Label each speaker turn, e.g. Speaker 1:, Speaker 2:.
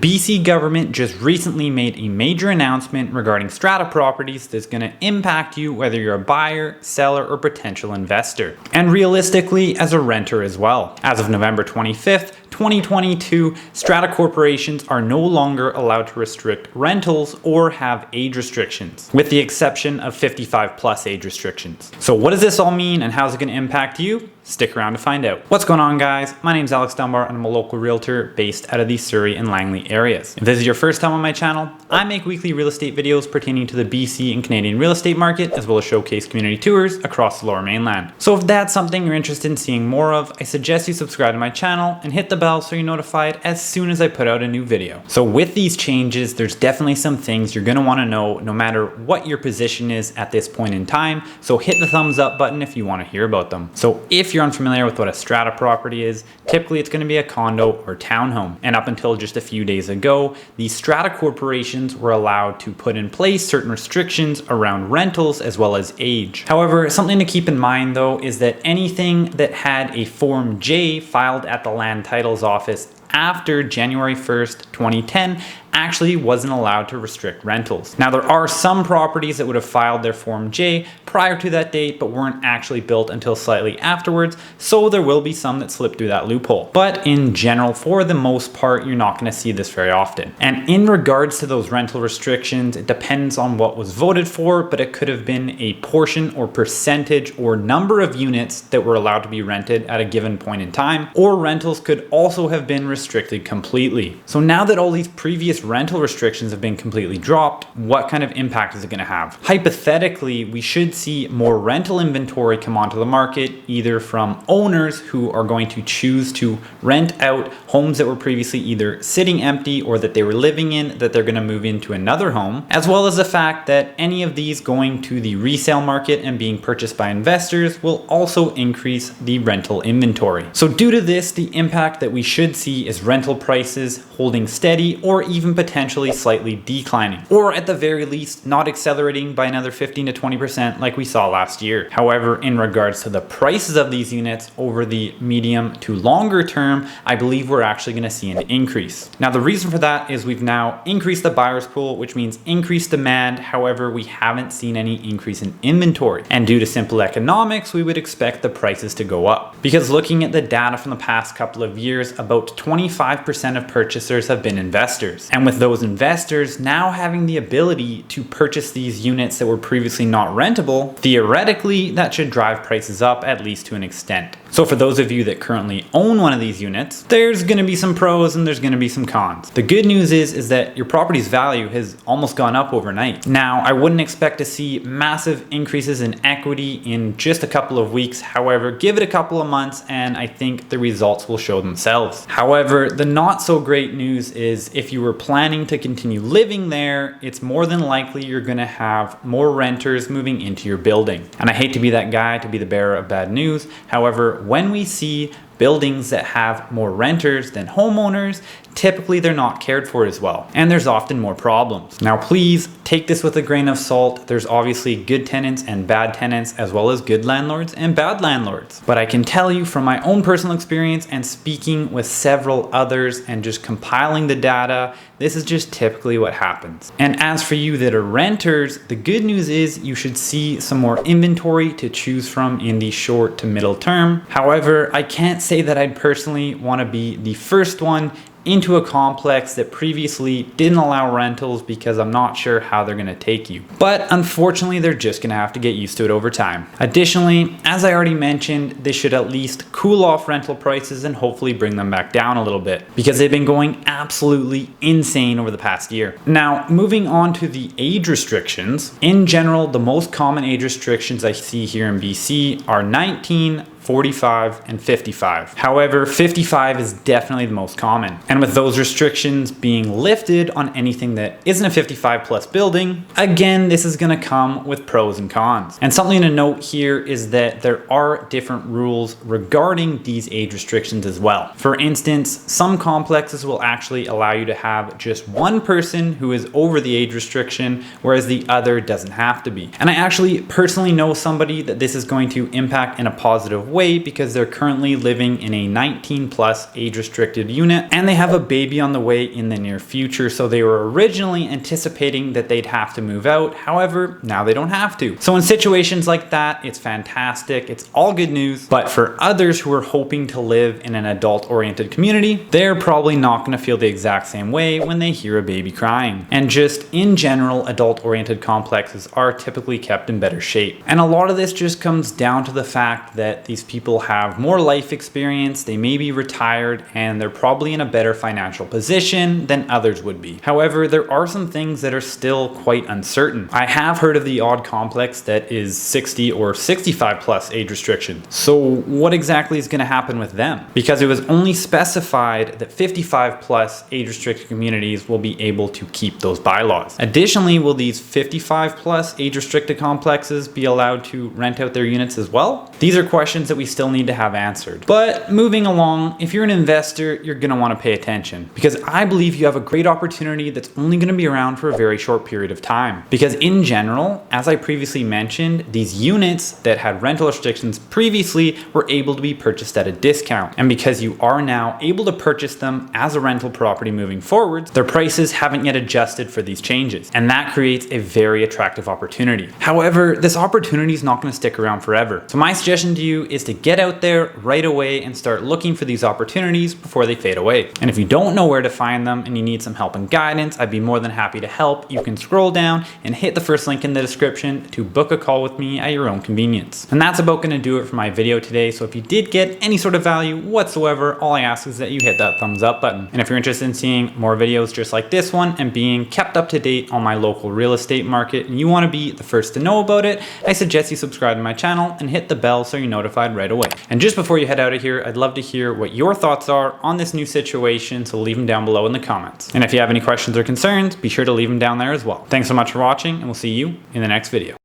Speaker 1: BC government just recently made a major announcement regarding strata properties that's going to impact you whether you're a buyer, seller, or potential investor, and realistically as a renter as well. As of November 25th, 2022, strata corporations are no longer allowed to restrict rentals or have age restrictions, with the exception of 55 plus age restrictions. So what does this all mean and how's it going to impact you? Stick around to find out. What's going on, guys? My name's Alex Dunbar and I'm a local realtor based out of the Surrey and Langley areas. If this is your first time on my channel, I make weekly real estate videos pertaining to the BC and Canadian real estate market, as well as showcase community tours across the lower mainland. So if that's something you're interested in seeing more of, I suggest you subscribe to my channel and hit the bell so you're notified as soon as I put out a new video. So with these changes, there's definitely some things you're going to want to know no matter what your position is at this point in time. So hit the thumbs up button if you want to hear about them. So if you're unfamiliar with what a strata property is, typically it's going to be a condo or townhome. And up until just a few days ago, the strata corporations were allowed to put in place certain restrictions around rentals as well as age. However, something to keep in mind though is that anything that had a Form J filed at the Land Titles Office after January 1st, 2010 actually wasn't allowed to restrict rentals. Now there are some properties that would have filed their Form J prior to that date but weren't actually built until slightly afterwards, so there will be some that slip through that loophole. But in general, for the most part, you're not going to see this very often. And in regards to those rental restrictions, it depends on what was voted for, but it could have been a portion or percentage or number of units that were allowed to be rented at a given point in time, or rentals could also have been restricted completely. So now that all these previous rental restrictions have been completely dropped, what kind of impact is it going to have? Hypothetically, we should see more rental inventory come onto the market, either from owners who are going to choose to rent out homes that were previously either sitting empty or that they were living in, that they're going to move into another home, as well as the fact that any of these going to the resale market and being purchased by investors will also increase the rental inventory. So due to this, the impact that we should see is rental prices holding steady or even potentially slightly declining, or at the very least not accelerating by another 15 to 20% like we saw last year. However, in regards to the prices of these units over the medium to longer term, I believe we're actually going to see an increase. Now the reason for that is we've now increased the buyer's pool, which means increased demand. However, we haven't seen any increase in inventory, and due to simple economics, we would expect the prices to go up, because looking at the data from the past couple of years, about 25% of purchasers have been investors. And with those investors now having the ability to purchase these units that were previously not rentable, theoretically that should drive prices up at least to an extent. So for those of you that currently own one of these units, there's going to be some pros and there's going to be some cons. The good news is that your property's value has almost gone up overnight. Now, I wouldn't expect to see massive increases in equity in just a couple of weeks. However, give it a couple of months and I think the results will show themselves. However, the not so great news is if you were planning to continue living there, it's more than likely you're going to have more renters moving into your building. And I hate to be that guy to be the bearer of bad news. However, when we see buildings that have more renters than homeowners, typically they're not cared for as well, and there's often more problems. Now please take this with a grain of salt. There's obviously good tenants and bad tenants, as well as good landlords and bad landlords. But I can tell you from my own personal experience and speaking with several others and just compiling the data, this is just typically what happens. And as for you that are renters, the good news is you should see some more inventory to choose from in the short to middle term. However, I can't say that I'd personally want to be the first one into a complex that previously didn't allow rentals, because I'm not sure how they're going to take you. But unfortunately, they're just going to have to get used to it over time. Additionally, as I already mentioned, this should at least cool off rental prices and hopefully bring them back down a little bit, because they've been going absolutely insane over the past year. Now, moving on to the age restrictions. In general, the most common age restrictions I see here in BC are 19, 45, and 55. However, 55 is definitely the most common. And with those restrictions being lifted on anything that isn't a 55 plus building, again, this is gonna come with pros and cons. And something to note here is that there are different rules regarding these age restrictions as well. For instance, some complexes will actually allow you to have just one person who is over the age restriction, whereas the other doesn't have to be. And I actually personally know somebody that this is going to impact in a positive way because they're currently living in a 19 plus age restricted unit and they have a baby on the way in the near future. So they were originally anticipating that they'd have to move out. However, now they don't have to. So in situations like that, it's fantastic. It's all good news. But for others who are hoping to live in an adult oriented community, they're probably not going to feel the exact same way when they hear a baby crying. And just in general, adult oriented complexes are typically kept in better shape. And a lot of this just comes down to the fact that these people have more life experience, they may be retired, and they're probably in a better financial position than others would be. However, there are some things that are still quite uncertain. I have heard of the odd complex that is 60 or 65 plus age restriction. So what exactly is going to happen with them? Because it was only specified that 55 plus age restricted communities will be able to keep those bylaws. Additionally, will these 55 plus age restricted complexes be allowed to rent out their units as well? These are questions that we still need to have answered. But moving along, if you're an investor, you're going to want to pay attention because I believe you have a great opportunity that's only going to be around for a very short period of time. Because in general, as I previously mentioned, these units that had rental restrictions previously were able to be purchased at a discount. And because you are now able to purchase them as a rental property moving forward, their prices haven't yet adjusted for these changes. And that creates a very attractive opportunity. However, this opportunity is not going to stick around forever. So my suggestion to you is to get out there right away and start looking for these opportunities before they fade away. And if you don't know where to find them and you need some help and guidance, I'd be more than happy to help. You can scroll down and hit the first link in the description to book a call with me at your own convenience. And that's about going to do it for my video today. So if you did get any sort of value whatsoever, all I ask is that you hit that thumbs up button. And if you're interested in seeing more videos just like this one and being kept up to date on my local real estate market and you want to be the first to know about it, I suggest you subscribe to my channel and hit the bell so you're notified right away. And just before you head out of here, I'd love to hear what your thoughts are on this new situation, so leave them down below in the comments. And if you have any questions or concerns, be sure to leave them down there as well. Thanks so much for watching, and we'll see you in the next video.